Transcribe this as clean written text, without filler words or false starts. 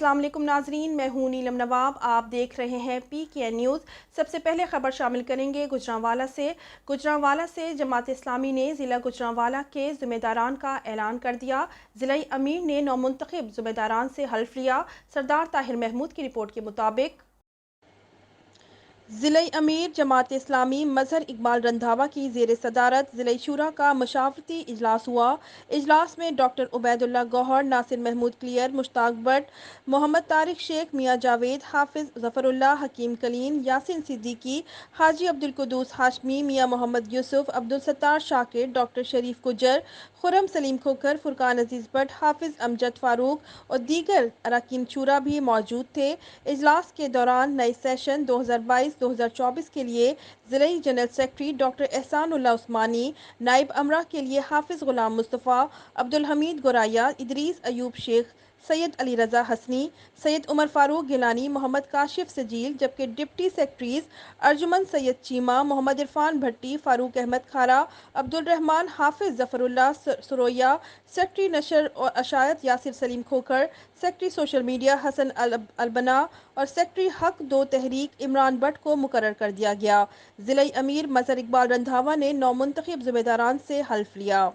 अस्सलाम वालेकुम नाजरीन, मैं हूं नीलम नवाब। आप देख रहे हैं PKN न्यूज़। सबसे पहले खबर शामिल करेंगे गुजरांवाला से जमात इस्लामी ने ज़िला गुजरांवाला के ज़िम्मेदारान का ऐलान कर दिया। ज़िला अमीर ने नौमुंतखब ज़िम्मेदारान से हल्फ लिया। सरदार ताहिर महमूद की रिपोर्ट के मुताबिक ज़िला अमीर जमात इस्लामी मजहर इकबाल रंधावा की ज़ेर सदारत ज़िला शूरा का मशावरती इजलास हुआ। इजलास में डॉक्टर उबैदुल्ला गौहर, नासिर महमूद क्लियर, मुश्ताक भट्ट, मोहम्मद तारिक शेख, मियाँ जावेद, हाफिज जफरुल्लाह, हकीम कलीम, यासिन सिद्दीकी, हाजी अब्दुल कुदूस हाशमी, मियाँ मोहम्मद यूसुफ, अब्दुल सत्तार शाकिर, डॉक्टर शरीफ गुजर, खुरम सलीम खोखर, फुरकान अजीज़ भट्ट, हाफिज अमजद फारूक और दीगर अरकान शूरा भी मौजूद थे। इजलास के दौरान नए सेशन 2022-2024 के लिए ज़िला जनरल सेक्रेटरी डॉक्टर एहसानुल्लाह उस्मानी, नाइब अमरा के लिए हाफिज गुलाम मुस्तफ़ा, अब्दुल हमीद गोराया, इदरीस अयूब शेख, सैयद अली रज़ा हसनी, सैयद उमर फारूक गिलानी, मोहम्मद काशिफ सजील, जबकि deputy secretaries Arjuman Syed Cheema, Mohammad Irfan Bhatti, Farooq Ahmed Khara, Abdul Rehman, Hafiz Zafarullah Suroya, secretary नशर और अशायत Yasir Saleem Khokhar, secretary social media Hassan Albana और सेक्रेटरी हक दो तहरीक इमरान भट्ट को मुकर्रर कर दिया गया। ज़िला अमीर मजहर इकबाल रंधावा ने नौमुंतखब ज़िम्मेदारान से हल्फ लिया।